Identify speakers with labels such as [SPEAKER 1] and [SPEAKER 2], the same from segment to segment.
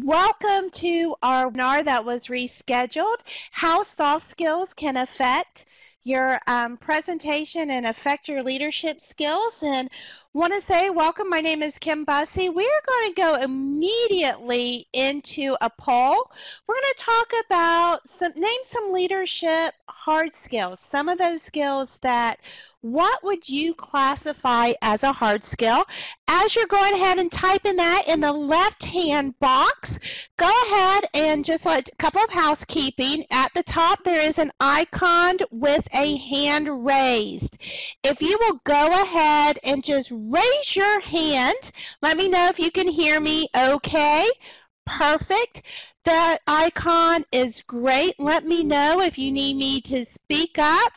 [SPEAKER 1] Welcome to our webinar that was rescheduled, How Soft Skills Can Affect Your Presentation and Affect Your Leadership Skills. And want to say welcome, my name is Kim Bussey. We're going to go immediately into a poll. We're going to talk about, name some leadership hard skills, some of those skills that what would you classify as a hard skill? As you're going ahead and typing that in the left-hand box, go ahead and just let a couple of housekeeping. At the top, there is an icon with a hand raised. If you will go ahead and just raise your hand, let me know if you can hear me okay. Perfect. That icon is great. Let me know if you need me to speak up.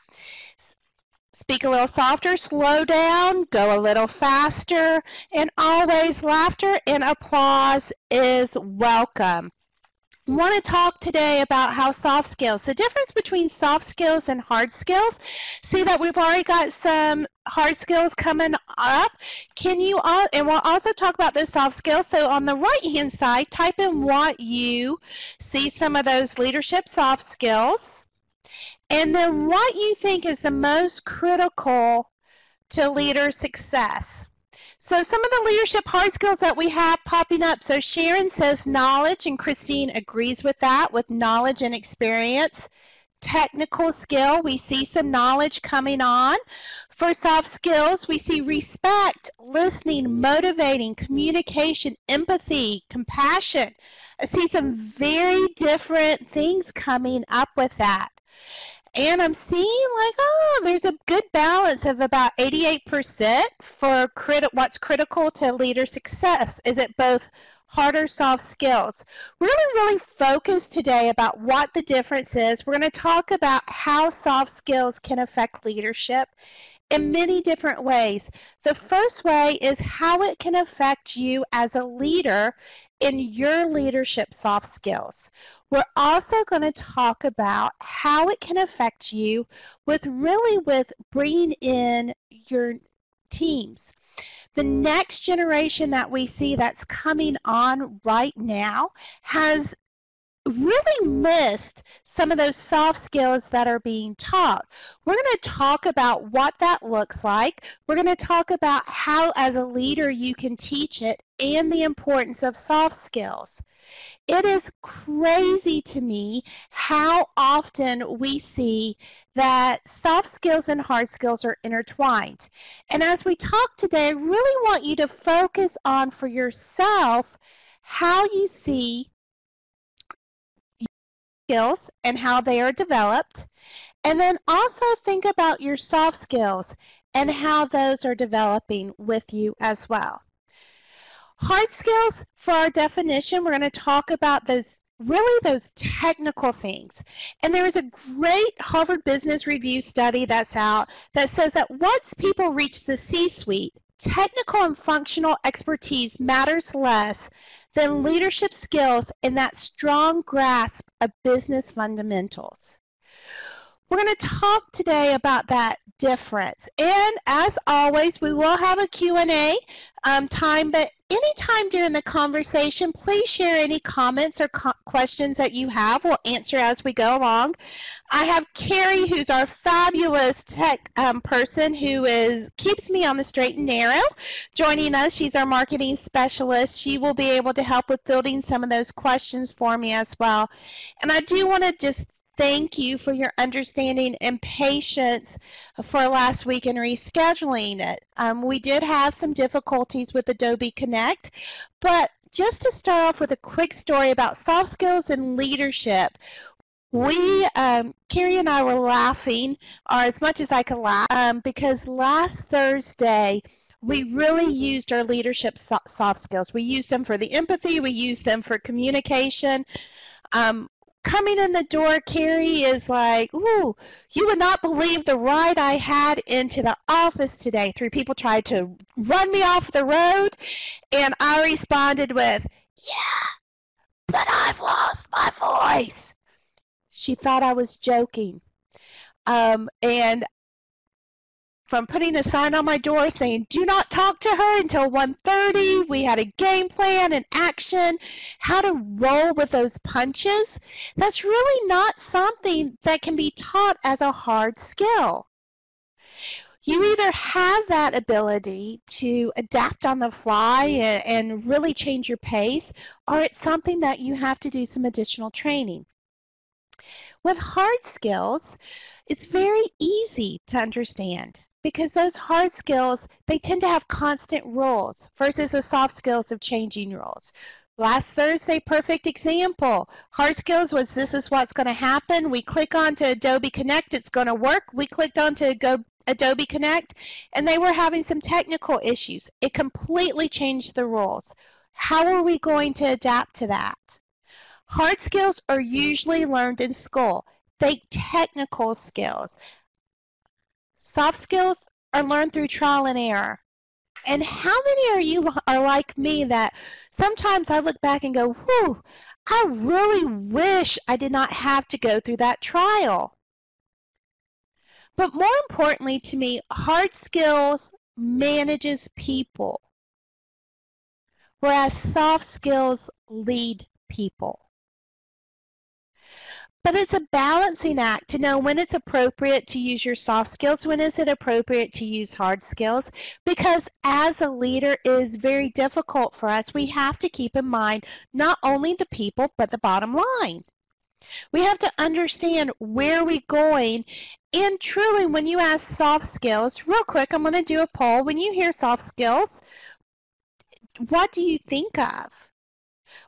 [SPEAKER 1] Speak a little softer, slow down, go a little faster, and always laughter and applause is welcome. I want to talk today about how soft skills, the difference between soft skills and hard skills. See that we've already got some hard skills coming up. And we'll also talk about those soft skills. So on the right-hand side, type in what you see some of those leadership soft skills. And then what you think is the most critical to leader success. So some of the leadership hard skills that we have popping up. So Sharon says knowledge, and Christine agrees with that, with knowledge and experience. Technical skill, we see some knowledge coming on. For soft skills, we see respect, listening, motivating, communication, empathy, compassion. I see some very different things coming up with that. And I'm seeing like, oh, there's a good balance of about 88% for what's critical to leader success. Is it both hard or soft skills? We're going to really focus today about what the difference is. We're going to talk about how soft skills can affect leadership in many different ways. The first way is how it can affect you as a leader in your leadership soft skills. We're also going to talk about how it can affect you with bringing in your teams. The next generation that we see that's coming on right now has really missed some of those soft skills that are being taught. We're going to talk about what that looks like. We're going to talk about how as a leader you can teach it and the importance of soft skills. It is crazy to me how often we see that soft skills and hard skills are intertwined. And as we talk today, I really want you to focus on for yourself how you see skills and how they are developed, and then also think about your soft skills and how those are developing with you as well. Hard skills, for our definition, we're going to talk about those technical things. And there is a great Harvard Business Review study that's out that says that once people reach the C-suite, technical and functional expertise matters less than leadership skills and that strong grasp of business fundamentals. We're going to talk today about that difference. And as always, we will have a Q&A time, but anytime during the conversation, please share any comments or questions that you have. We'll answer as we go along. I have Carrie, who's our fabulous tech person who keeps me on the straight and narrow, joining us. She's our marketing specialist. She will be able to help with building some of those questions for me as well. And I do want to just thank you for your understanding and patience for last week in rescheduling it. We did have some difficulties with Adobe Connect, but just to start off with a quick story about soft skills and leadership, Carrie and I were laughing, or as much as I could laugh, because last Thursday, we really used our leadership soft skills. We used them for the empathy, we used them for communication. Coming in the door, Carrie is like, ooh, you would not believe the ride I had into the office today. 3 people tried to run me off the road, and I responded with, yeah, but I've lost my voice. She thought I was joking. And from putting a sign on my door saying, do not talk to her until 1:30. We had a game plan and action, how to roll with those punches. That's really not something that can be taught as a hard skill. You either have that ability to adapt on the fly and really change your pace, or it's something that you have to do some additional training. With hard skills, it's very easy to understand, because those hard skills, they tend to have constant rules versus the soft skills of changing rules. Last Thursday, perfect example. Hard skills was this is what's going to happen. We click on to Adobe Connect, it's going to work. We clicked on to Adobe Connect, and they were having some technical issues. It completely changed the rules. How are we going to adapt to that? Hard skills are usually learned in school. Think technical skills. Soft skills are learned through trial and error. And how many of you are like me that sometimes I look back and go, whew, I really wish I did not have to go through that trial. But more importantly to me, hard skills manages people, whereas soft skills lead people. But it's a balancing act to know when it's appropriate to use your soft skills, when is it appropriate to use hard skills, because as a leader it is very difficult for us. We have to keep in mind not only the people, but the bottom line. We have to understand where we're going, and truly when you ask soft skills, real quick, I'm going to do a poll. When you hear soft skills, what do you think of?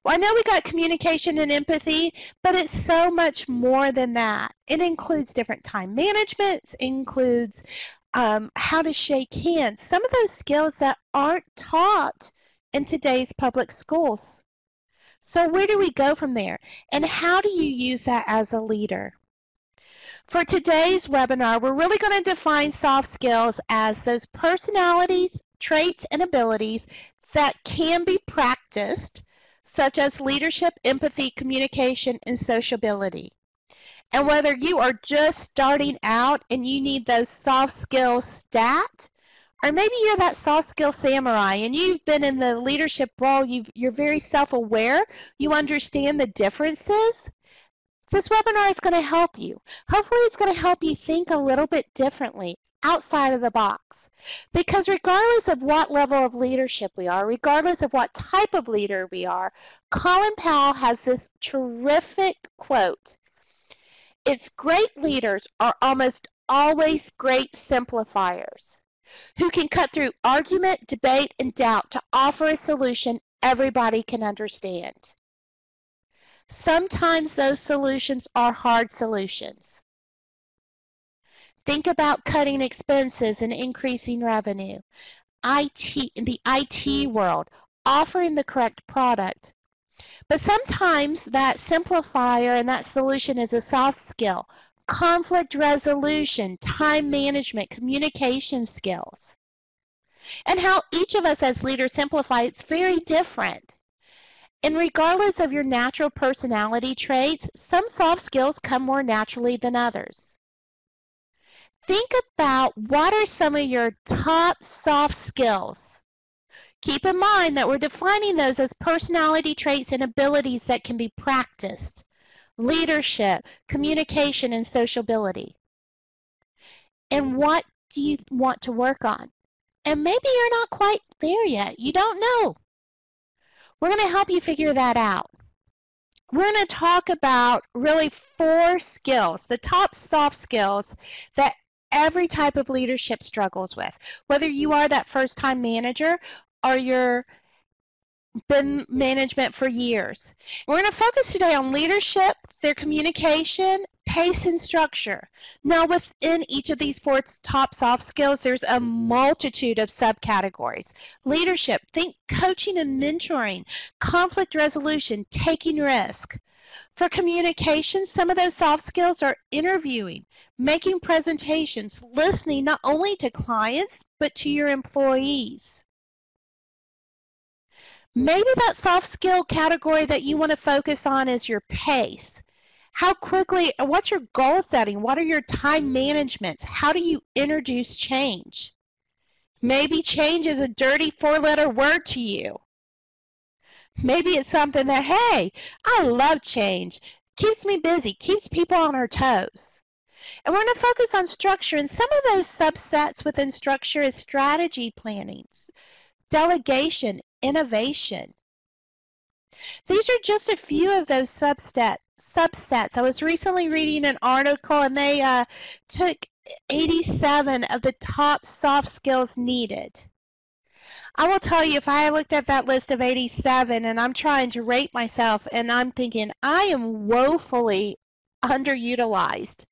[SPEAKER 1] Well, I know we got communication and empathy, but it's so much more than that. It includes different time management, it includes how to shake hands, some of those skills that aren't taught in today's public schools. So where do we go from there? And how do you use that as a leader? For today's webinar, we're really going to define soft skills as those personalities, traits, and abilities that can be practiced, such as leadership, empathy, communication, and sociability. And whether you are just starting out and you need those soft skills stat, or maybe you're that soft skill samurai and you've been in the leadership role, you're very self-aware, you understand the differences, this webinar is going to help you. Hopefully it's going to help you think a little bit differently, outside of the box. Because regardless of what level of leadership we are, regardless of what type of leader we are, Colin Powell has this terrific quote. It's great leaders are almost always great simplifiers who can cut through argument, debate, and doubt to offer a solution everybody can understand. Sometimes those solutions are hard solutions. Think about cutting expenses and increasing revenue. In the IT world, offering the correct product. But sometimes that simplifier and that solution is a soft skill. Conflict resolution, time management, communication skills. And how each of us as leaders simplify, it's very different. And regardless of your natural personality traits, some soft skills come more naturally than others. Think about what are some of your top soft skills. Keep in mind that we're defining those as personality traits and abilities that can be practiced. Leadership, communication, and sociability. And what do you want to work on? And maybe you're not quite there yet. You don't know. We're going to help you figure that out. We're going to talk about really 4 skills, the top soft skills that every type of leadership struggles with. Whether you are that first-time manager or you're been management for years. We're going to focus today on leadership, their communication, pace, and structure. Now within each of these 4 top soft skills, there's a multitude of subcategories. Leadership, think coaching and mentoring, conflict resolution, taking risk. For communication, some of those soft skills are interviewing, making presentations, listening not only to clients, but to your employees. Maybe that soft skill category that you want to focus on is your pace. How quickly, what's your goal setting? What are your time managements? How do you introduce change? Maybe change is a dirty 4-letter word to you. Maybe it's something that, hey, I love change. Keeps me busy, keeps people on our toes. And we're going to focus on structure, and some of those subsets within structure is strategy planning, delegation, innovation. These are just a few of those subsets. I was recently reading an article, and they took 87 of the top soft skills needed. I will tell you, if I looked at that list of 87 and I'm trying to rate myself and I'm thinking I am woefully underutilized.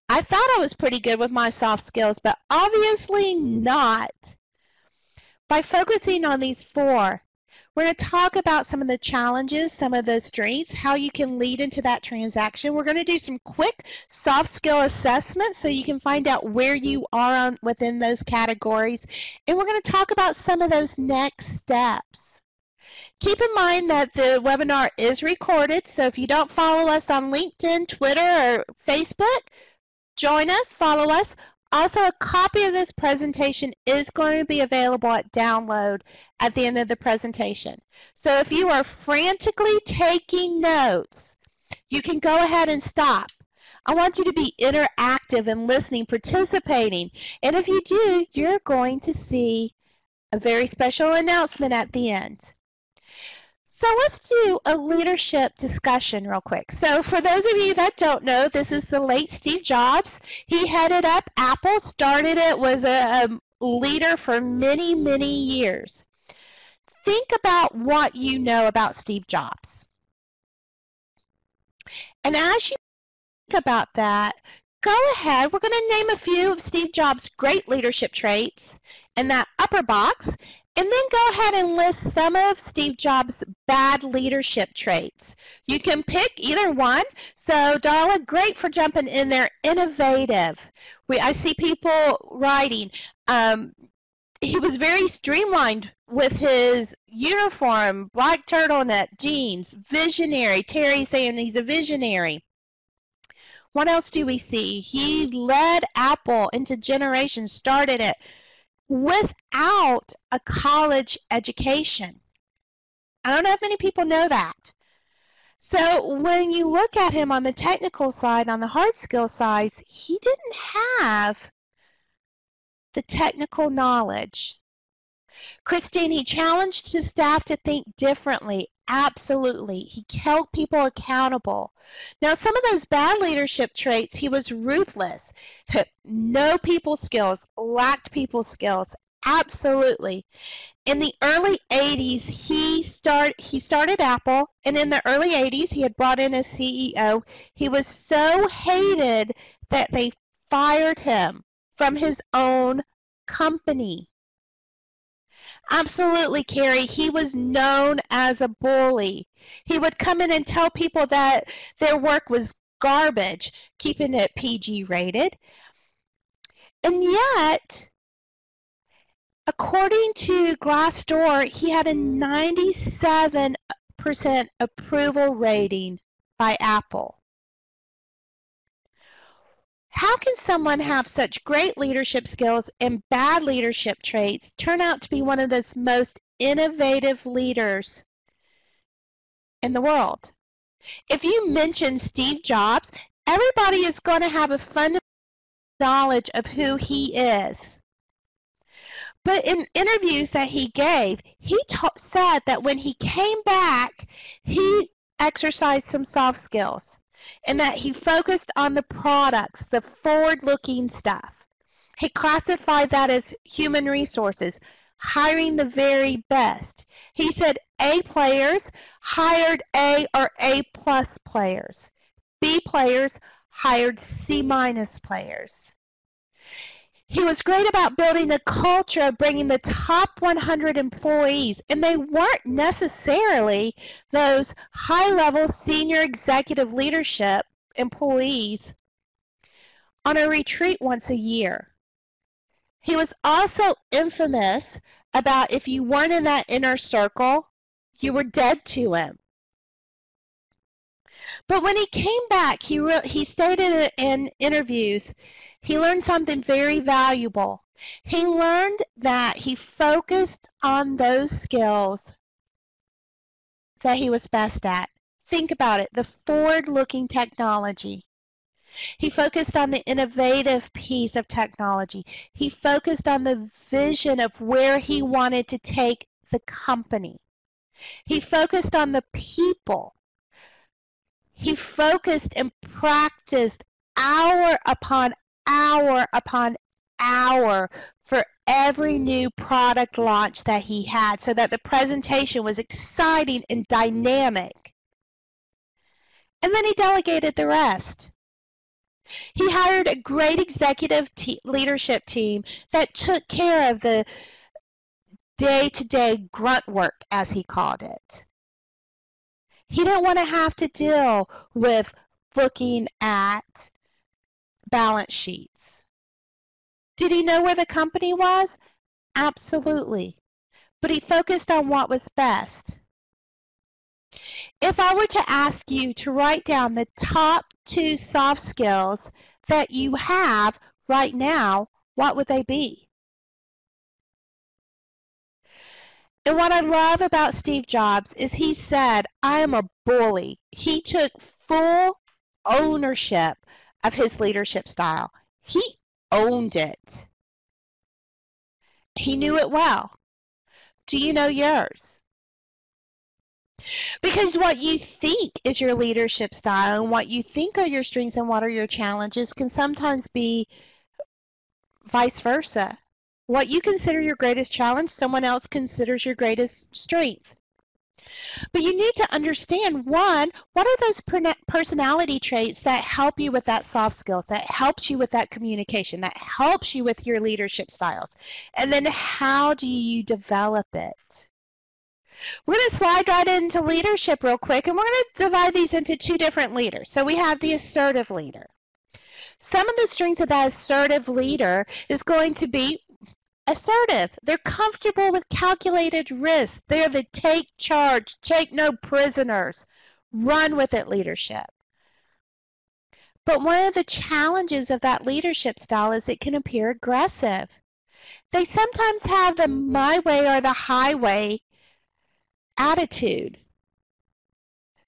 [SPEAKER 1] I thought I was pretty good with my soft skills, but obviously not. By focusing on these 4, we're going to talk about some of the challenges, some of the strengths, how you can lead into that transaction. We're going to do some quick soft skill assessments so you can find out where you are within those categories. And we're going to talk about some of those next steps. Keep in mind that the webinar is recorded, so if you don't follow us on LinkedIn, Twitter, or Facebook, join us, follow us. Also, a copy of this presentation is going to be available at download at the end of the presentation. So if you are frantically taking notes, you can go ahead and stop. I want you to be interactive and listening, participating. And if you do, you're going to see a very special announcement at the end. So let's do a leadership discussion real quick. So for those of you that don't know, this is the late Steve Jobs. He headed up Apple, started it, was a leader for many, many years. Think about what you know about Steve Jobs. And as you think about that, go ahead. We're going to name a few of Steve Jobs' great leadership traits in that upper box. And then go ahead and list some of Steve Jobs' bad leadership traits. You can pick either one. So Darla, great for jumping in there. Innovative. I see people writing. He was very streamlined with his uniform, black turtleneck, jeans. Visionary. Terry saying he's a visionary. What else do we see? He led Apple into generations, started it without a college education. I don't know if many people know that. So when you look at him on the technical side, on the hard skill side, he didn't have the technical knowledge. Christine, he challenged his staff to think differently. Absolutely. He held people accountable. Now, some of those bad leadership traits, he was ruthless. No people skills, lacked people skills. Absolutely. In the early 80s, he started Apple, and in the early 80s, he had brought in a CEO. He was so hated that they fired him from his own company. Absolutely, Carrie. He was known as a bully. He would come in and tell people that their work was garbage, keeping it PG rated. And yet, according to Glassdoor, he had a 97% approval rating by Apple. How can someone have such great leadership skills and bad leadership traits turn out to be one of the most innovative leaders in the world? If you mention Steve Jobs, everybody is going to have a fundamental knowledge of who he is. But in interviews that he gave, he said that when he came back, he exercised some soft skills, and that he focused on the products, the forward-looking stuff. He classified that as human resources, hiring the very best. He said A players hired A or A+ players. B players hired C- players. He was great about building a culture of bringing the top 100 employees, and they weren't necessarily those high-level senior executive leadership employees, on a retreat once a year. He was also infamous about if you weren't in that inner circle, you were dead to him. But when he came back, he stated in interviews, he learned something very valuable. He learned that he focused on those skills that he was best at. Think about it, the forward-looking technology. He focused on the innovative piece of technology. He focused on the vision of where he wanted to take the company. He focused on the people. He focused and practiced hour upon hour upon hour for every new product launch that he had, so that the presentation was exciting and dynamic. And then he delegated the rest. He hired a great executive leadership team that took care of the day-to-day grunt work, as he called it. He didn't want to have to deal with looking at balance sheets. Did he know where the company was? Absolutely. But he focused on what was best. If I were to ask you to write down the top 2 soft skills that you have right now, what would they be? And what I love about Steve Jobs is he said, I am a bully. He took full ownership of his leadership style. He owned it. He knew it well. Do you know yours? Because what you think is your leadership style and what you think are your strengths and what are your challenges can sometimes be vice versa. What you consider your greatest challenge, someone else considers your greatest strength. But you need to understand, one, what are those personality traits that help you with that soft skills, that helps you with that communication, that helps you with your leadership styles? And then how do you develop it? We're going to slide right into leadership real quick, and we're going to divide these into 2 different leaders. So we have the assertive leader. Some of the strengths of that assertive leader is going to be assertive. They're comfortable with calculated risks. They're the take charge, take no prisoners, run with it leadership. But one of the challenges of that leadership style is it can appear aggressive. They sometimes have the my way or the highway attitude.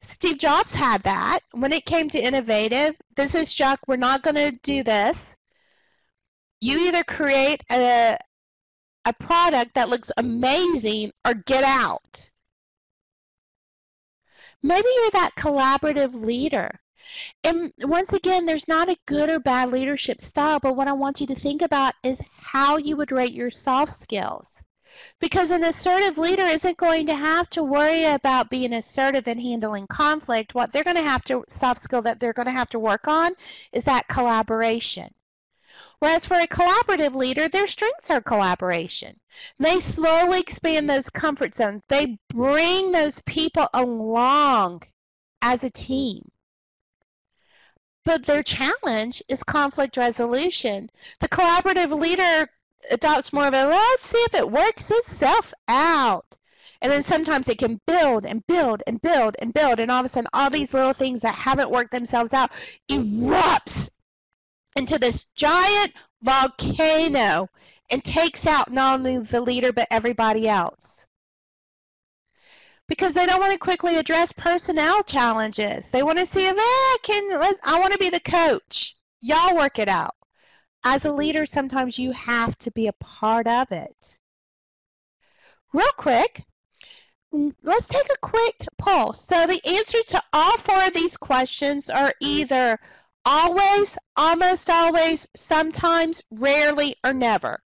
[SPEAKER 1] Steve Jobs had that. When it came to innovative, this is junk, we're not going to do this. You either create a product that looks amazing or get out. Maybe you're that collaborative leader. And once again, there's not a good or bad leadership style, but what I want you to think about is how you would rate your soft skills. Because an assertive leader isn't going to have to worry about being assertive and handling conflict. What they're going to have to, soft skill that they're going to have to work on is that collaboration. Whereas for a collaborative leader, their strengths are collaboration. They slowly expand those comfort zones. They bring those people along as a team. But their challenge is conflict resolution. The collaborative leader adopts more of a, let's see if it works itself out. And then sometimes it can build and build and build and build, and all of a sudden all these little things that haven't worked themselves out erupts into this giant volcano and takes out not only the leader but everybody else. Because they don't want to quickly address personnel challenges. They want to see if I want to be the coach. Y'all work it out. As a leader, sometimes you have to be a part of it. Real quick, let's take a quick poll. So the answer to all 4 of these questions are either always, almost always, sometimes, rarely, or never.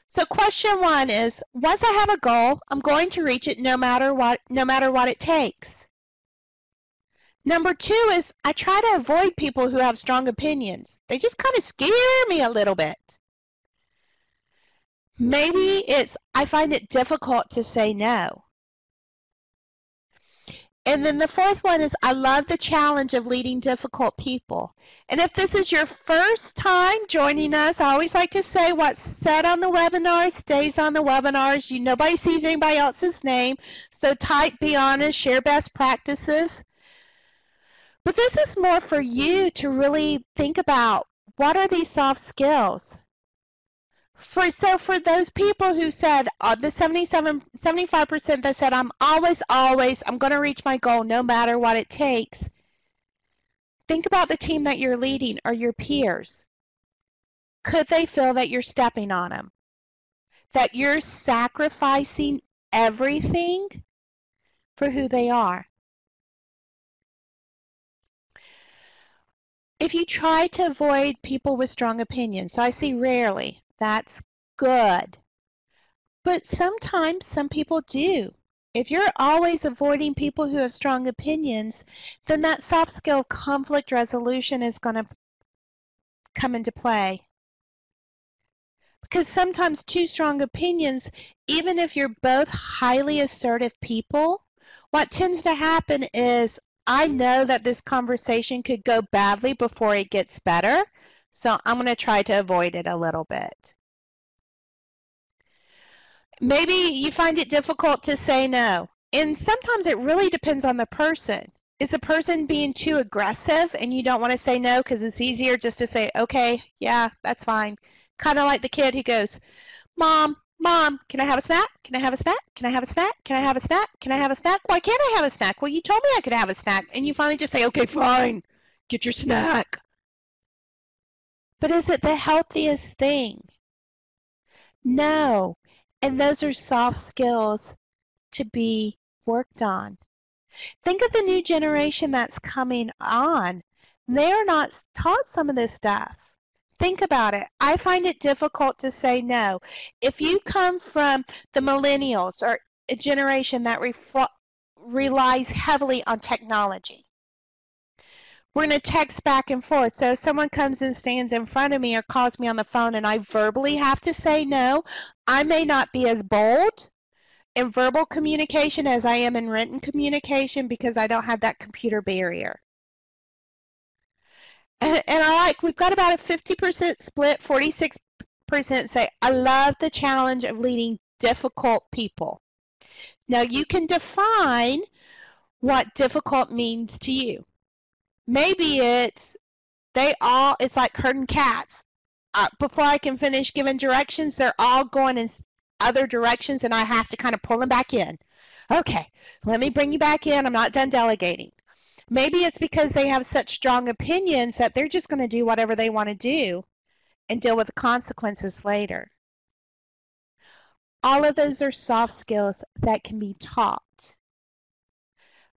[SPEAKER 1] So question 1 is, once I have a goal, I'm going to reach it no matter what it takes. Number 2 is, I try to avoid people who have strong opinions. They just kind of scare me a little bit. Maybe it's, I find it difficult to say no. And then the 4th one is, I love the challenge of leading difficult people. And if this is your first time joining us, I always like to say what's said on the webinar stays on the webinars. Nobody sees anybody else's name. So type, be honest, share best practices. But this is more for you to really think about, what are these soft skills? So for those people who said, the 75% that said, I'm going to reach my goal no matter what it takes, think about the team that you're leading or your peers. Could they feel that you're stepping on them? That you're sacrificing everything for who they are? If you try to avoid people with strong opinions, so I see rarely, that's good. But sometimes some people do. If you're always avoiding people who have strong opinions, then that soft skill conflict resolution is going to come into play. Because sometimes two strong opinions, even if you're both highly assertive people, what tends to happen is, I know that this conversation could go badly before it gets better, so I'm going to try to avoid it a little bit. Maybe you find it difficult to say no, and sometimes it really depends on the person. Is the person being too aggressive and you don't want to say no because it's easier just to say, okay, yeah, that's fine. Kind of like the kid who goes, Mom, can I have a snack? Can I have a snack? Can I have a snack? Can I have a snack? Can I have a snack? Why can't I have a snack? Well, you told me I could have a snack. And you finally just say, okay, fine, get your snack. But is it the healthiest thing? No. And those are soft skills to be worked on. Think of the new generation that's coming on. They're not taught some of this stuff. Think about it. I find it difficult to say no. If you come from the millennials or a generation that relies heavily on technology, we're going to text back and forth. So if someone comes and stands in front of me or calls me on the phone and I verbally have to say no, I may not be as bold in verbal communication as I am in written communication because I don't have that computer barrier. And we've got about a 50% split, 46% say, I love the challenge of leading difficult people. Now you can define what difficult means to you. Maybe it's like herding cats. Before I can finish giving directions, they're all going in other directions and I have to kind of pull them back in. Okay, let me bring you back in. I'm not done delegating. Maybe it's because they have such strong opinions that they're just going to do whatever they want to do and deal with the consequences later. All of those are soft skills that can be taught.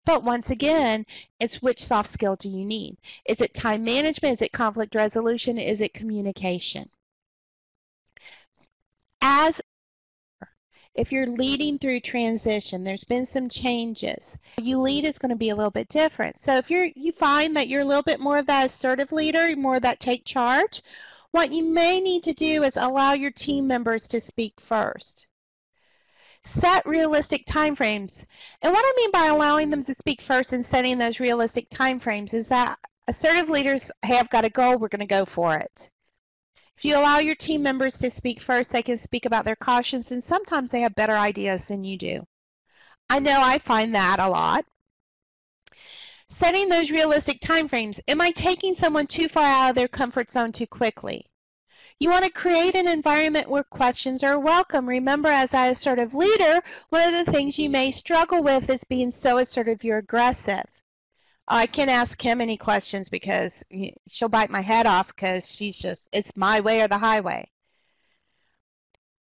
[SPEAKER 1] But once again, it's which soft skill do you need? Is it time management? Is it conflict resolution? Is it communication? If you're leading through transition, there's been some changes. You lead is going to be a little bit different. So if you find that you're a little bit more of that assertive leader, more of that take charge, what you may need to do is allow your team members to speak first. Set realistic timeframes. And what I mean by allowing them to speak first and setting those realistic timeframes is that assertive leaders, hey, I've got a goal, we're going to go for it. If you allow your team members to speak first, they can speak about their cautions, and sometimes they have better ideas than you do. I know I find that a lot. Setting those realistic timeframes. Am I taking someone too far out of their comfort zone too quickly? You want to create an environment where questions are welcome. Remember, as an assertive leader, one of the things you may struggle with is being so assertive you're aggressive. I can't ask him any questions because she'll bite my head off because it's my way or the highway.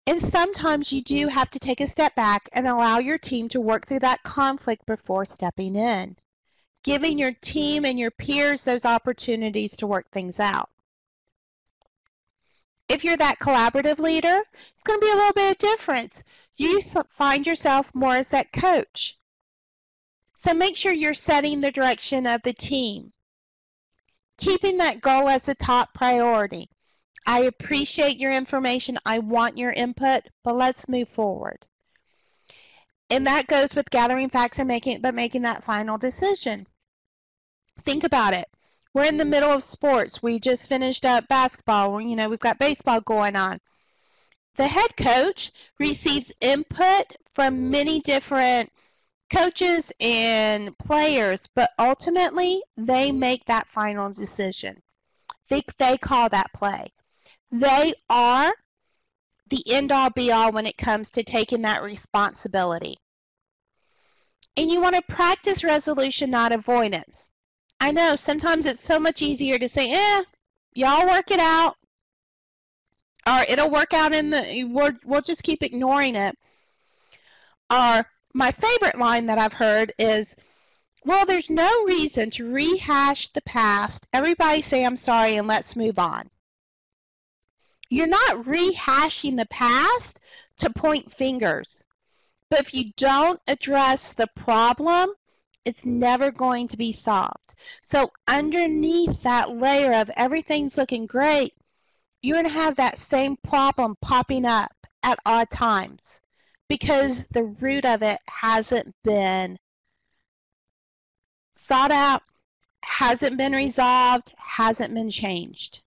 [SPEAKER 1] And sometimes you do have to take a step back and allow your team to work through that conflict before stepping in, giving your team and your peers those opportunities to work things out. If you're that collaborative leader, it's going to be a little bit different. You find yourself more as that coach. So make sure you're setting the direction of the team. Keeping that goal as the top priority. I appreciate your information. I want your input, but let's move forward. And that goes with gathering facts and making that final decision. Think about it. We're in the middle of sports. We just finished up basketball. We've got baseball going on. The head coach receives input from many different coaches and players, but ultimately they make that final decision. They call that play. They are the end-all be-all when it comes to taking that responsibility. And you want to practice resolution, not avoidance. I know sometimes it's so much easier to say, y'all work it out, or it'll work out we'll just keep ignoring it. Or my favorite line that I've heard is, well, there's no reason to rehash the past. Everybody say I'm sorry and let's move on. You're not rehashing the past to point fingers. But if you don't address the problem, it's never going to be solved. So underneath that layer of everything's looking great, you're going to have that same problem popping up at odd times because the root of it hasn't been sought out, hasn't been resolved, hasn't been changed.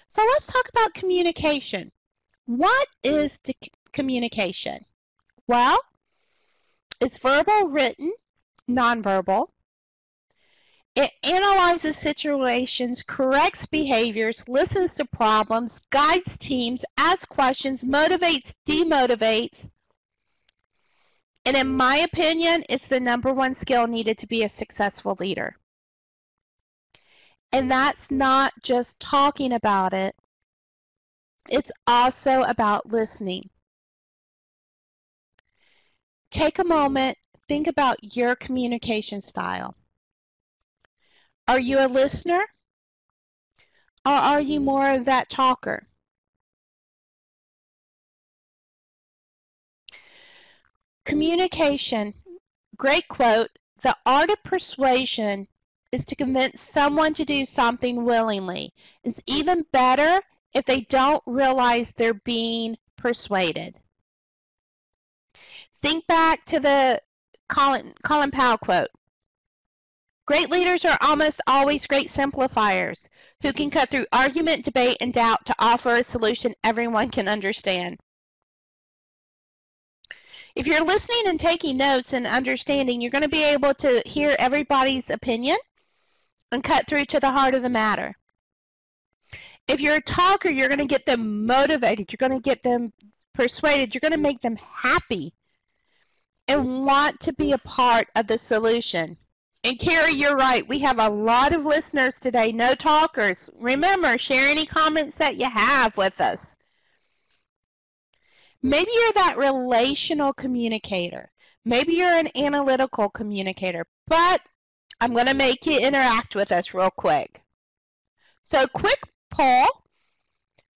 [SPEAKER 1] So let's talk about communication. What is communication? Well, it's verbal, written, nonverbal. It analyzes situations, corrects behaviors, listens to problems, guides teams, asks questions, motivates, demotivates. And in my opinion, it's the #1 skill needed to be a successful leader. And that's not just talking about it. It's also about listening. Take a moment, think about your communication style. Are you a listener? Or are you more of that talker? Communication, great quote, the art of persuasion is to convince someone to do something willingly. It's even better if they don't realize they're being persuaded. Think back to the Colin Powell quote. Great leaders are almost always great simplifiers who can cut through argument, debate, and doubt to offer a solution everyone can understand. If you're listening and taking notes and understanding, you're going to be able to hear everybody's opinion and cut through to the heart of the matter. If you're a talker, you're going to get them motivated. You're going to get them persuaded. You're going to make them happy and want to be a part of the solution. And Carrie, you're right. We have a lot of listeners today, no talkers. Remember, share any comments that you have with us. Maybe you're that relational communicator. Maybe you're an analytical communicator, but I'm going to make you interact with us real quick. So quick poll.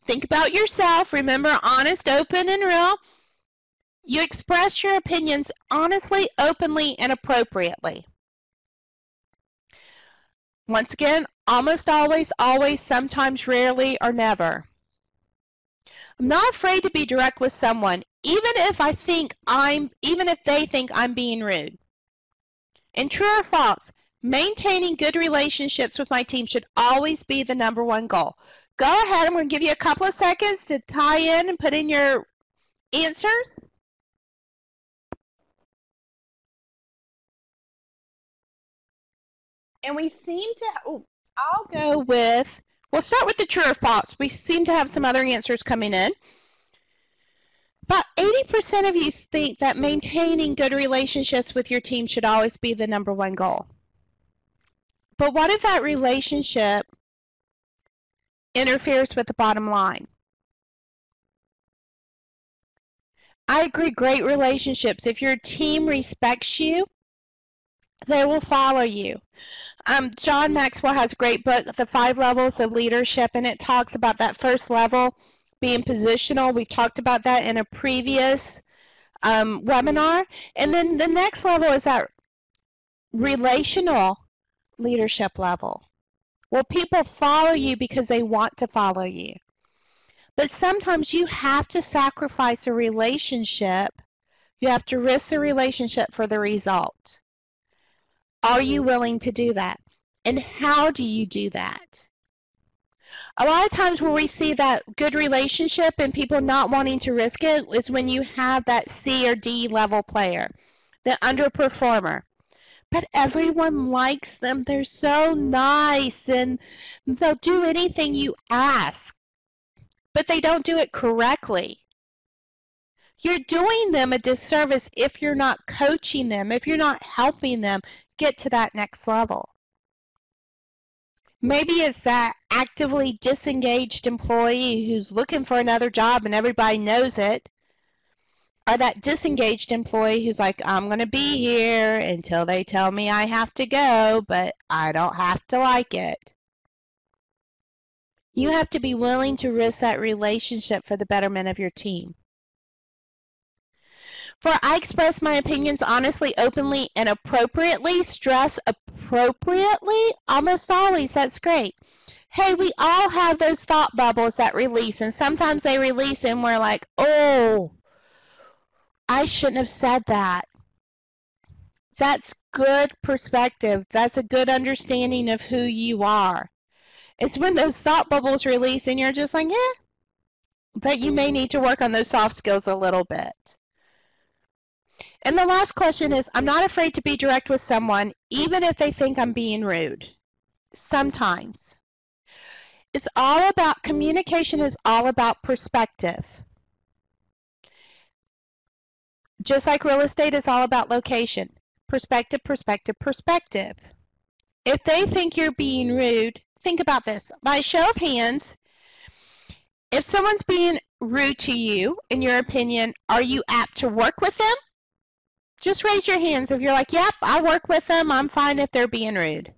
[SPEAKER 1] Think about yourself. Remember, honest, open, and real. You express your opinions honestly, openly, and appropriately. Once again, almost always, always, sometimes, rarely, or never. I'm not afraid to be direct with someone, even if they think I'm being rude. And true or false, maintaining good relationships with my team should always be the #1 goal. Go ahead, I'm going to give you a couple of seconds to tie in and put in your answers. And we seem to, I'll go with, we'll start with the true or false. We seem to have some other answers coming in. About 80% of you think that maintaining good relationships with your team should always be the #1 goal. But what if that relationship interferes with the bottom line? I agree, great relationships. If your team respects you, they will follow you. John Maxwell has a great book, The 5 Levels of Leadership, and it talks about that first level being positional. We've talked about that in a previous webinar. And then the next level is that relational leadership level. Well, people follow you because they want to follow you. But sometimes you have to sacrifice a relationship. You have to risk the relationship for the result. Are you willing to do that? And how do you do that? A lot of times where we see that good relationship and people not wanting to risk it is when you have that C or D level player, the underperformer. But everyone likes them. They're so nice and they'll do anything you ask, but they don't do it correctly. You're doing them a disservice if you're not coaching them, if you're not helping them get to that next level. Maybe it's that actively disengaged employee who's looking for another job and everybody knows it, or that disengaged employee who's like, I'm going to be here until they tell me I have to go, but I don't have to like it. You have to be willing to risk that relationship for the betterment of your team. For I express my opinions honestly, openly, and appropriately. Stress appropriately. Almost always. That's great. Hey, we all have those thought bubbles that release, and sometimes they release and we're like, oh, I shouldn't have said that. That's good perspective. That's a good understanding of who you are. It's when those thought bubbles release and you're just like, that you may need to work on those soft skills a little bit. And the last question is, I'm not afraid to be direct with someone, even if they think I'm being rude. Sometimes. It's all about, communication is all about perspective. Just like real estate is all about location. Perspective, perspective, perspective. If they think you're being rude, think about this. By show of hands, if someone's being rude to you, in your opinion, are you apt to work with them? Just raise your hands if you're like, yep, I work with them. I'm fine if they're being rude.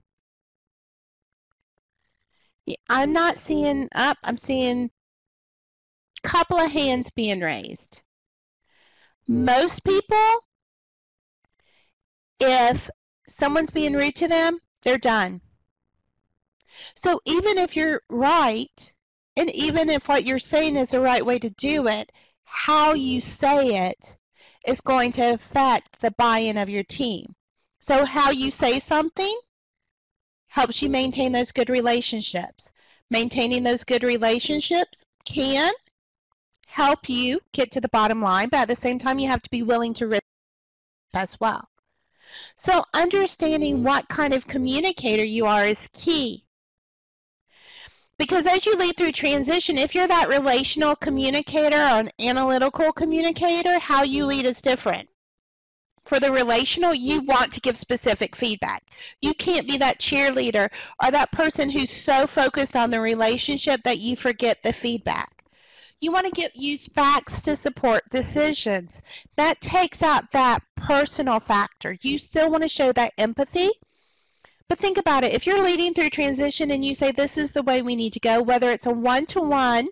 [SPEAKER 1] I'm not seeing up. I'm seeing a couple of hands being raised. Most people, if someone's being rude to them, they're done. So even if you're right, and even if what you're saying is the right way to do it, how you say it is going to affect the buy-in of your team. So how you say something helps you maintain those good relationships. Maintaining those good relationships can help you get to the bottom line, but at the same time you have to be willing to risk as well. So understanding what kind of communicator you are is key. Because as you lead through transition, if you're that relational communicator or an analytical communicator, how you lead is different. For the relational, you want to give specific feedback. You can't be that cheerleader or that person who's so focused on the relationship that you forget the feedback. You want to use facts to support decisions. That takes out that personal factor. You still want to show that empathy. But think about it. If you're leading through transition and you say this is the way we need to go, whether it's a one-to-one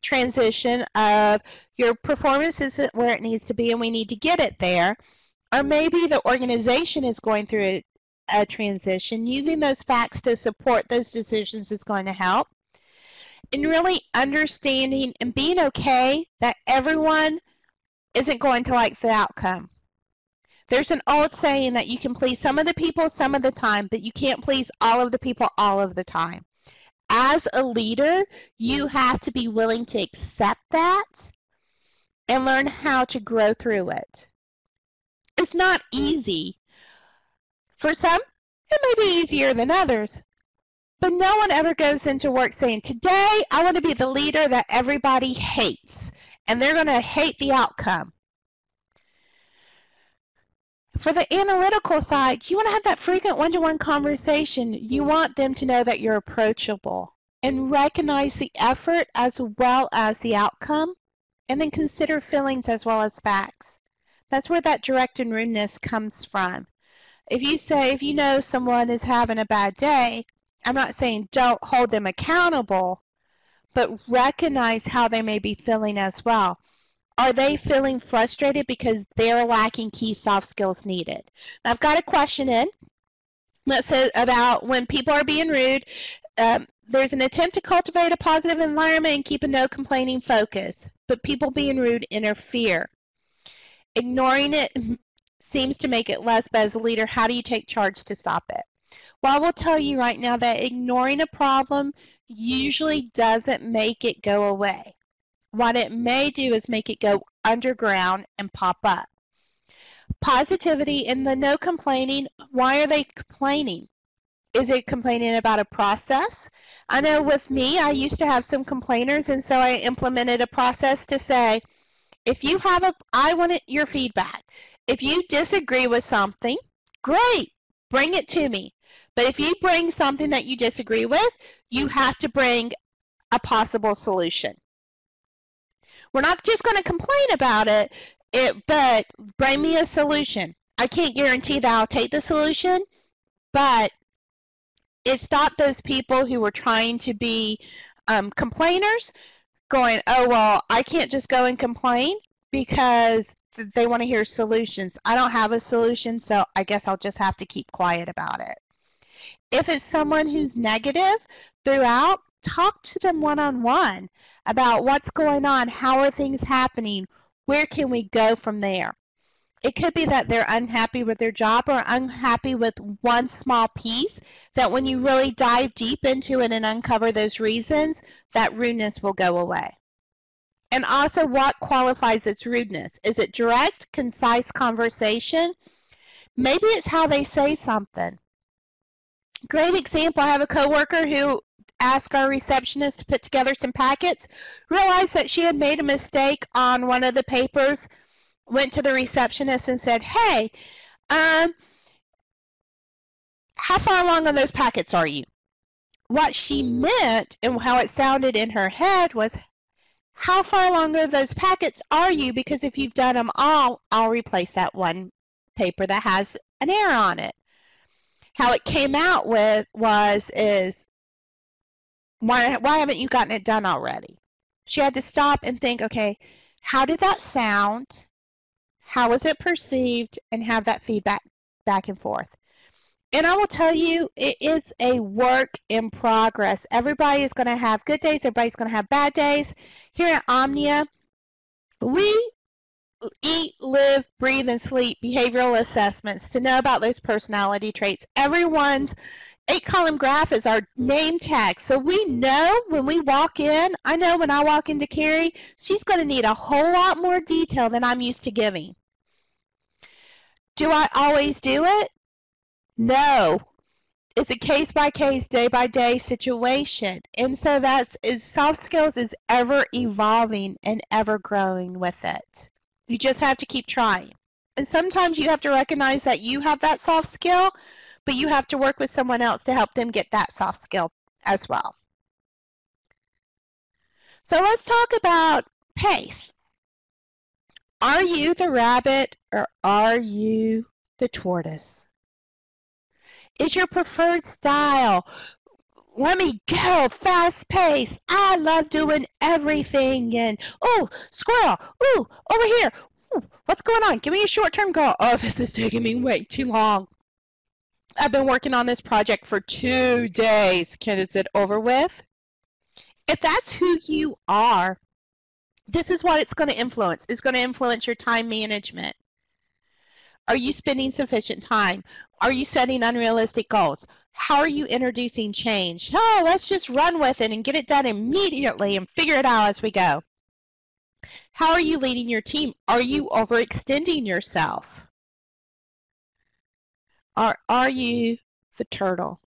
[SPEAKER 1] transition of your performance isn't where it needs to be and we need to get it there, or maybe the organization is going through a transition, using those facts to support those decisions is going to help. And really understanding and being okay that everyone isn't going to like the outcome. There's an old saying that you can please some of the people some of the time, but you can't please all of the people all of the time. As a leader, you have to be willing to accept that and learn how to grow through it. It's not easy. For some, it may be easier than others, but no one ever goes into work saying, today I want to be the leader that everybody hates, and they're going to hate the outcome. For the analytical side, you want to have that frequent one-to-one conversation. You want them to know that you're approachable and recognize the effort as well as the outcome, and then consider feelings as well as facts. That's where that direct and rudeness comes from. If you know someone is having a bad day, I'm not saying don't hold them accountable, but recognize how they may be feeling as well. Are they feeling frustrated because they're lacking key soft skills needed? Now, I've got a question in that says about when people are being rude, there's an attempt to cultivate a positive environment and keep a no complaining focus, but people being rude interfere. Ignoring it seems to make it less, but as a leader, how do you take charge to stop it? Well, I will tell you right now that ignoring a problem, usually doesn't make it go away. What it may do is make it go underground and pop up. Positivity and the no complaining, why are they complaining? Is it complaining about a process? I know with me, I used to have some complainers, and so I implemented a process to say, if you have I want your feedback. If you disagree with something, great, bring it to me. But if you bring something that you disagree with, you have to bring a possible solution. We're not just going to complain about it, but bring me a solution. I can't guarantee that I'll take the solution, but it stopped those people who were trying to be complainers going, oh, well, I can't just go and complain because they want to hear solutions. I don't have a solution, so I guess I'll just have to keep quiet about it. If it's someone who's negative throughout, talk to them one-on-one about what's going on, how are things happening, where can we go from there. It could be that they're unhappy with their job or unhappy with one small piece, that when you really dive deep into it and uncover those reasons, that rudeness will go away. And also, what qualifies as rudeness? Is it direct, concise conversation? Maybe it's how they say something. Great example, I have a coworker who asked our receptionist to put together some packets, realized that she had made a mistake on one of the papers, went to the receptionist and said, hey, how far along on those packets are you? What she meant and how it sounded in her head was, how far along are those packets are you? Because if you've done them all, I'll replace that one paper that has an error on it. How it came out with is, why haven't you gotten it done already? She had to stop and think, okay, how did that sound? How was it perceived? And have that feedback back and forth. And I will tell you, it is a work in progress. Everybody is going to have good days. Everybody's going to have bad days. Here at Omnia, we eat, live, breathe, and sleep behavioral assessments to know about those personality traits. Everyone's 8-column graph is our name tag. So we know when we walk in, I know when I walk into Carrie, she's going to need a whole lot more detail than I'm used to giving. Do I always do it? No. It's a case-by-case, day-by-day situation. And so soft skills is ever evolving and ever growing with it. You just have to keep trying. And sometimes you have to recognize that you have that soft skill, but you have to work with someone else to help them get that soft skill as well. So let's talk about pace. Are you the rabbit or are you the tortoise? Is your preferred style, let me go, fast pace, I love doing everything, and oh, squirrel, ooh, over here, ooh, what's going on? Give me a short-term goal. Oh, this is taking me way too long. I've been working on this project for 2 days. Can it get over with? If that's who you are, this is what it's going to influence. It's going to influence your time management. Are you spending sufficient time? Are you setting unrealistic goals? How are you introducing change? Oh, let's just run with it and get it done immediately and figure it out as we go. How are you leading your team? Are you overextending yourself? Or are you the turtle?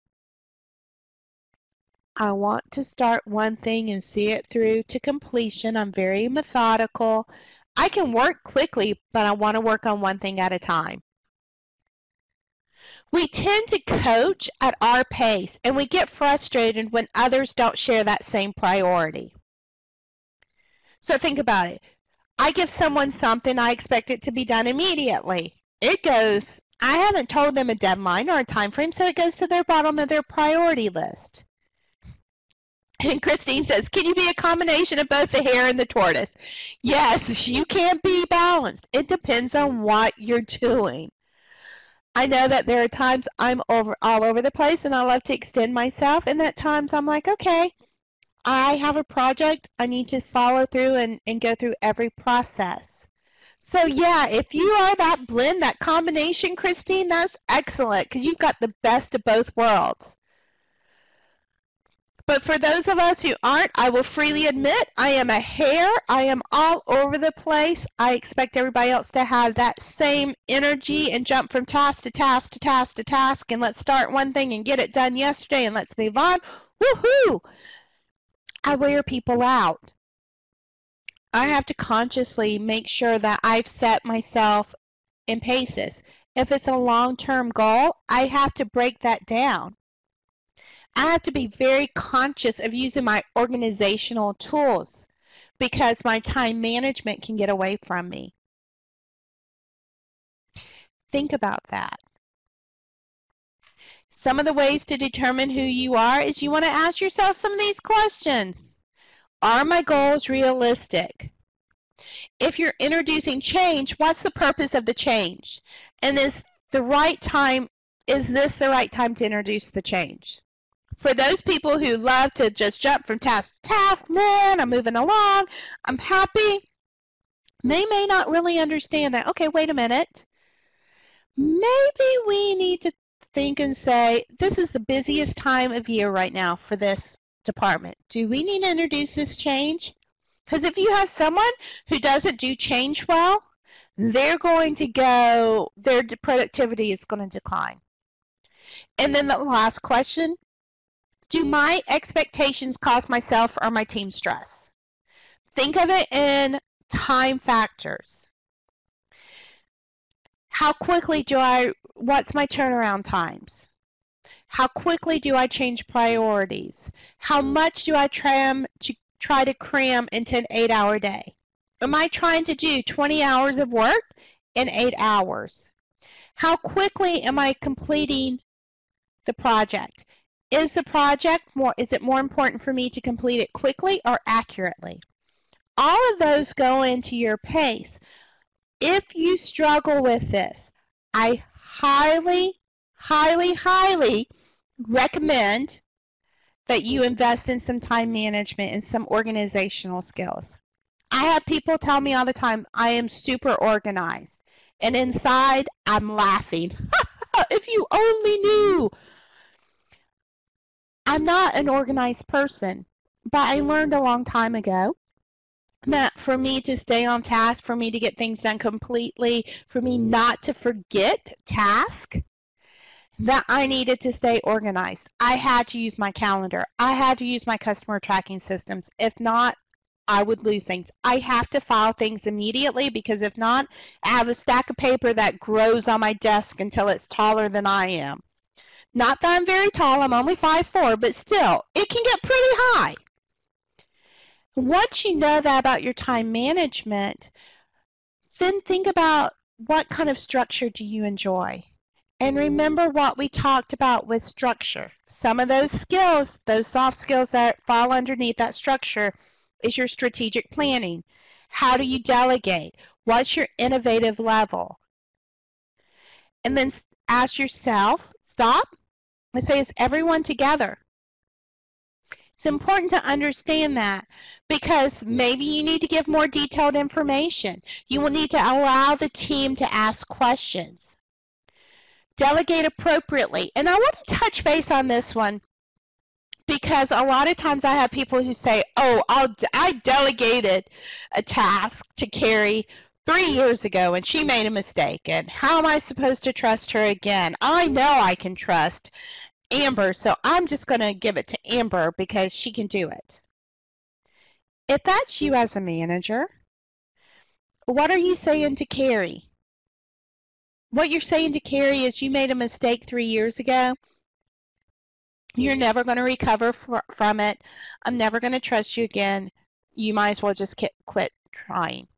[SPEAKER 1] I want to start one thing and see it through to completion. I'm very methodical. I can work quickly, but I want to work on one thing at a time. We tend to coach at our pace, and we get frustrated when others don't share that same priority. So think about it. I give someone something, I expect it to be done immediately. It goes, I haven't told them a deadline or a time frame, so it goes to their bottom of their priority list. And Christine says, can you be a combination of both the hare and the tortoise? Yes, you can be balanced. It depends on what you're doing. I know that there are times I'm all over the place and I love to extend myself, and at times I'm like, okay, I have a project. I need to follow through and go through every process. So yeah, if you are that blend, that combination, Christine, that's excellent because you've got the best of both worlds. But for those of us who aren't, I will freely admit I am a hare. I am all over the place. I expect everybody else to have that same energy and jump from task to task to task to task, and let's start one thing and get it done yesterday and let's move on. Woohoo! I wear people out. I have to consciously make sure that I've set myself in paces. If it's a long-term goal, I have to break that down. I have to be very conscious of using my organizational tools because my time management can get away from me. Think about that. Some of the ways to determine who you are is you want to ask yourself some of these questions. Are my goals realistic? If you're introducing change, what's the purpose of the change? And is this the right time to introduce the change? For those people who love to just jump from task to task, man, I'm moving along, I'm happy, they may not really understand that. Okay, wait a minute. Maybe we need to think and say, this is the busiest time of year right now for this department. Do we need to introduce this change? Because if you have someone who doesn't do change well, their productivity is going to decline. And then the last question, do my expectations cause myself or my team stress? Think of it in time factors. How quickly what's my turnaround times? How quickly do I change priorities? How much do I try to cram into an 8-hour day? Am I trying to do 20 hours of work in 8 hours? How quickly am I completing the project? Is it more important for me to complete it quickly or accurately? All of those go into your pace. If you struggle with this, I highly, highly, highly recommend that you invest in some time management and some organizational skills. I have people tell me all the time, I am super organized. And inside, I'm laughing. If you only knew. I'm not an organized person, but I learned a long time ago that for me to stay on task, for me to get things done completely, for me not to forget tasks, that I needed to stay organized. I had to use my calendar. I had to use my customer tracking systems. If not, I would lose things. I have to file things immediately because if not, I have a stack of paper that grows on my desk until it's taller than I am. Not that I'm very tall, I'm only 5'4", but still, it can get pretty high. Once you know that about your time management, then think about what kind of structure do you enjoy. And remember what we talked about with structure. Some of those skills, those soft skills that fall underneath that structure is your strategic planning. How do you delegate? What's your innovative level? And then ask yourself, stop, and say, is everyone together? It's important to understand that because maybe you need to give more detailed information. You will need to allow the team to ask questions. Delegate appropriately. And I want to touch base on this one because a lot of times I have people who say, oh, I delegated a task to Carrie 3 years ago and she made a mistake, and how am I supposed to trust her again? I know I can trust Amber, so I'm just going to give it to Amber because she can do it. If that's you as a manager, what are you saying to Carrie? What you're saying to Carrie is you made a mistake 3 years ago. You're never going to recover from it. I'm never going to trust you again. You might as well just quit trying.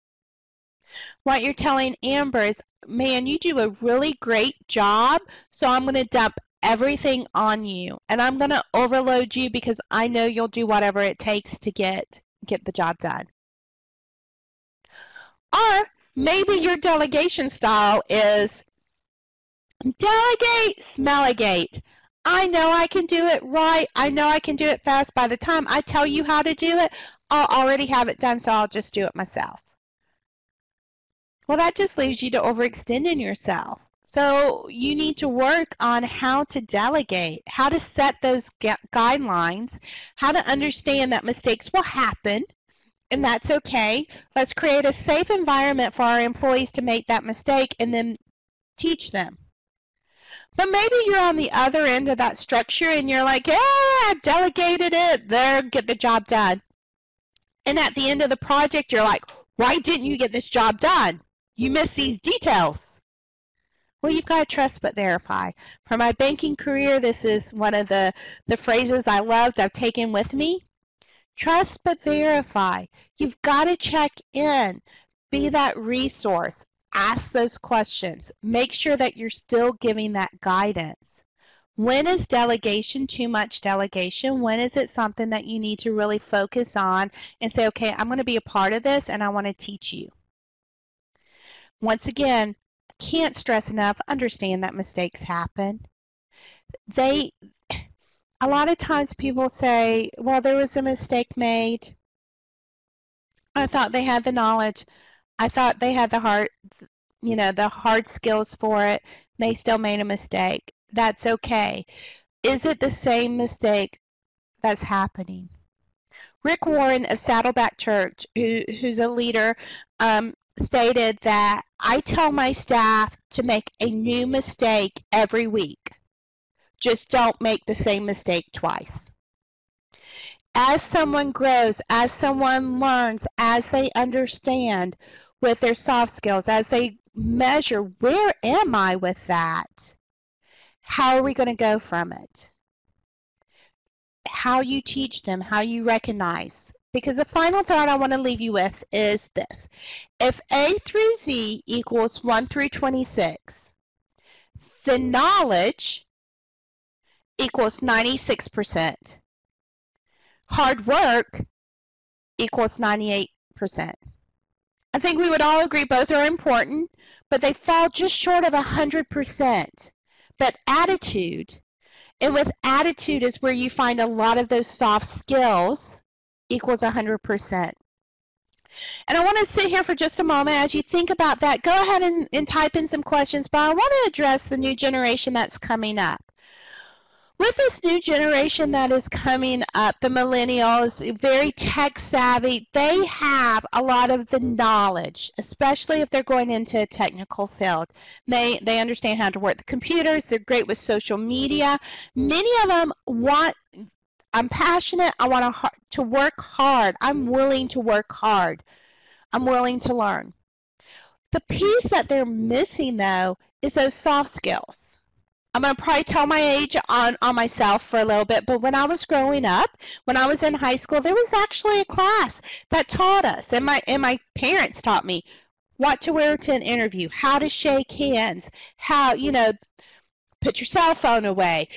[SPEAKER 1] What you're telling Amber is, man, you do a really great job, so I'm going to dump everything on you. And I'm going to overload you because I know you'll do whatever it takes to get the job done. Or maybe your delegation style is delegate, smelligate. I know I can do it right. I know I can do it fast. By the time I tell you how to do it, I'll already have it done, so I'll just do it myself. Well, that just leaves you to overextending yourself. So you need to work on how to delegate, how to set those guidelines, how to understand that mistakes will happen, and that's okay. Let's create a safe environment for our employees to make that mistake and then teach them. But maybe you're on the other end of that structure and you're like, yeah, I delegated it, there, get the job done. And at the end of the project, you're like, why didn't you get this job done? You missed these details. Well, you've got to trust but verify. For my banking career, this is one of the phrases I loved, I've taken with me. Trust but verify. You've got to check in. Be that resource. Ask those questions. Make sure that you're still giving that guidance. When is delegation too much delegation? When is it something that you need to really focus on and say, okay, I'm going to be a part of this and I want to teach you? Once again, can't stress enough, understand that mistakes happen. A lot of times people say, well, there was a mistake made. I thought they had the knowledge. I thought they had the hard skills for it. They still made a mistake. That's okay. Is it the same mistake that's happening? Rick Warren of Saddleback Church, who's a leader, stated that I tell my staff to make a new mistake every week. Just don't make the same mistake twice. As someone grows, as someone learns, as they understand with their soft skills, as they measure, where am I with that? How are we going to go from it? How you teach them, how you recognize. Because the final thought I want to leave you with is this. If A through Z equals 1 through 26, the knowledge equals 96%. Hard work equals 98%. I think we would all agree both are important, but they fall just short of 100%. But attitude, and with attitude is where you find a lot of those soft skills, equals 100%. And I want to sit here for just a moment as you think about that. Go ahead and type in some questions, but I want to address the new generation that's coming up. With this new generation that is coming up, the millennials, very tech savvy, they have a lot of the knowledge, especially if they're going into a technical field. They understand how to work the computers. They're great with social media. Many of them I'm passionate. I want to work hard. I'm willing to work hard. I'm willing to learn. The piece that they're missing, though, is those soft skills. I'm going to probably tell my age on myself for a little bit, but when I was growing up, when I was in high school, there was actually a class that taught us, and my parents taught me what to wear to an interview, how to shake hands, how, put your cell phone away,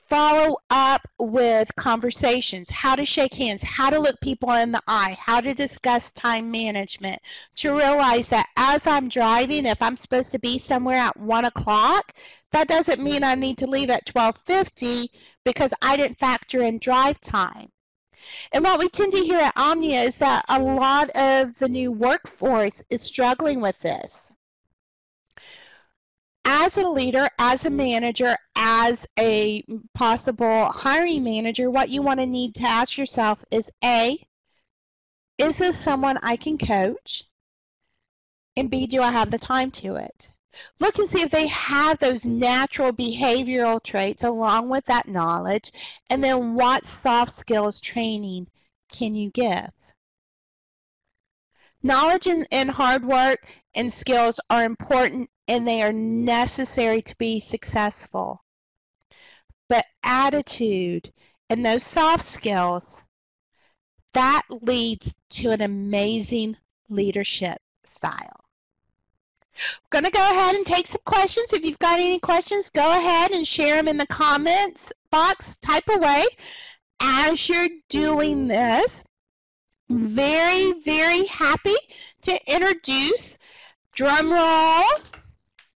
[SPEAKER 1] follow up with conversations, how to shake hands, how to look people in the eye, how to discuss time management, to realize that as I'm driving, if I'm supposed to be somewhere at 1 o'clock, that doesn't mean I need to leave at 12:50 because I didn't factor in drive time. And what we tend to hear at Omnia is that a lot of the new workforce is struggling with this. As a leader, as a manager, as a possible hiring manager, what you want to need to ask yourself is, A, is this someone I can coach? And B, do I have the time to it? Look and see if they have those natural behavioral traits along with that knowledge, and then what soft skills training can you give? Knowledge and hard work and skills are important, and they are necessary to be successful. But attitude and those soft skills, that leads to an amazing leadership style. We're going to go ahead and take some questions. If you've got any questions, go ahead and share them in the comments box. Type away. As you're doing this, very, very happy to introduce, drum roll,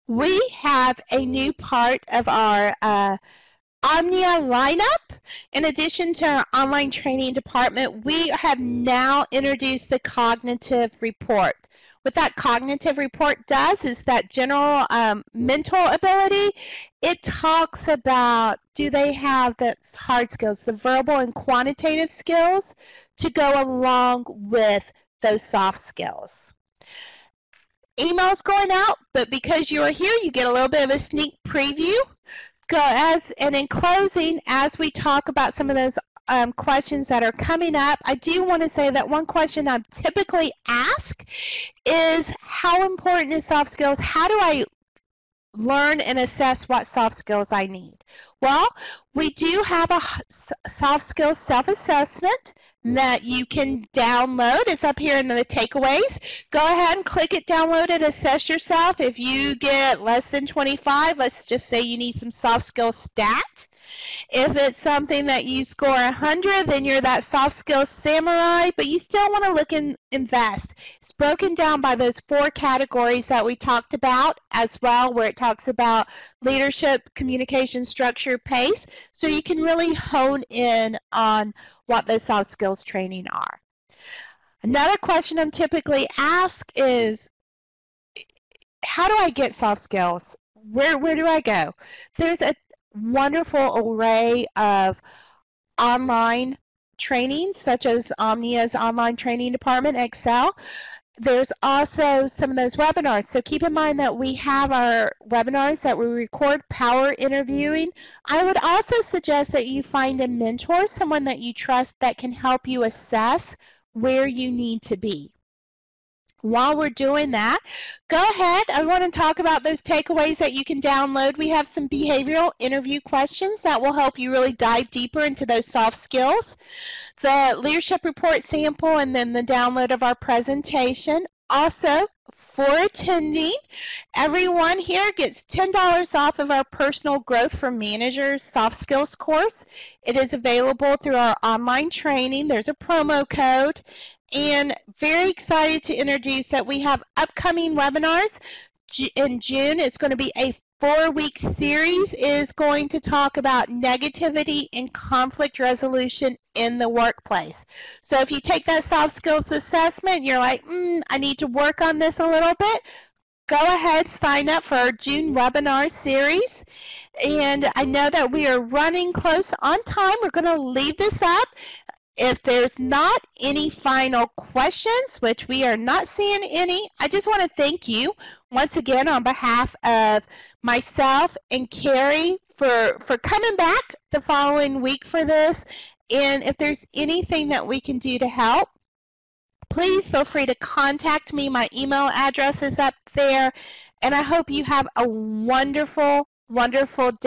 [SPEAKER 1] we have a new part of our Omnia lineup. In addition to our online training department, we have now introduced the cognitive report. what that cognitive report does is that general mental ability. It talks about, do they have the hard skills, the verbal and quantitative skills to go along with those soft skills. Email's going out, but because you are here, you get a little bit of a sneak preview. And in closing, as we talk about some of those questions that are coming up, I do want to say that one question I'm typically asked is, how important is soft skills? How do I learn and assess what soft skills I need? Well, we do have a soft skills self-assessment that you can download. It's up here in the takeaways. Go ahead and click it, download it, assess yourself. If you get less than 25, let's just say you need some soft skills stat. If it's something that you score 100, then you're that soft skills samurai, but you still want to look and invest. It's broken down by those 4 categories that we talked about as well, where it talks about leadership, communication, structure, pace, so you can really hone in on what those soft skills training are. Another question I'm typically asked is, how do I get soft skills? Where do I go? There's a wonderful array of online training, such as Omnia's online training department, Excel. There's also some of those webinars. So keep in mind that we have our webinars that we record, power interviewing. I would also suggest that you find a mentor, someone that you trust that can help you assess where you need to be. While we're doing that, go ahead. I want to talk about those takeaways that you can download. We have some behavioral interview questions that will help you really dive deeper into those soft skills. The leadership report sample, and then the download of our presentation. Also, for attending, everyone here gets $10 off of our personal growth for managers soft skills course. It is available through our online training. There's a promo code. And very excited to introduce that we have upcoming webinars in June. It's going to be a 4-week series. It is going to talk about negativity and conflict resolution in the workplace. So if you take that soft skills assessment, you're like, I need to work on this a little bit, go ahead, sign up for our June webinar series. And I know that we are running close on time. We're going to leave this up. If there's not any final questions, which we are not seeing any, I just want to thank you once again on behalf of myself and Carrie for coming back the following week for this. And if there's anything that we can do to help, please feel free to contact me. My email address is up there. And I hope you have a wonderful, wonderful day.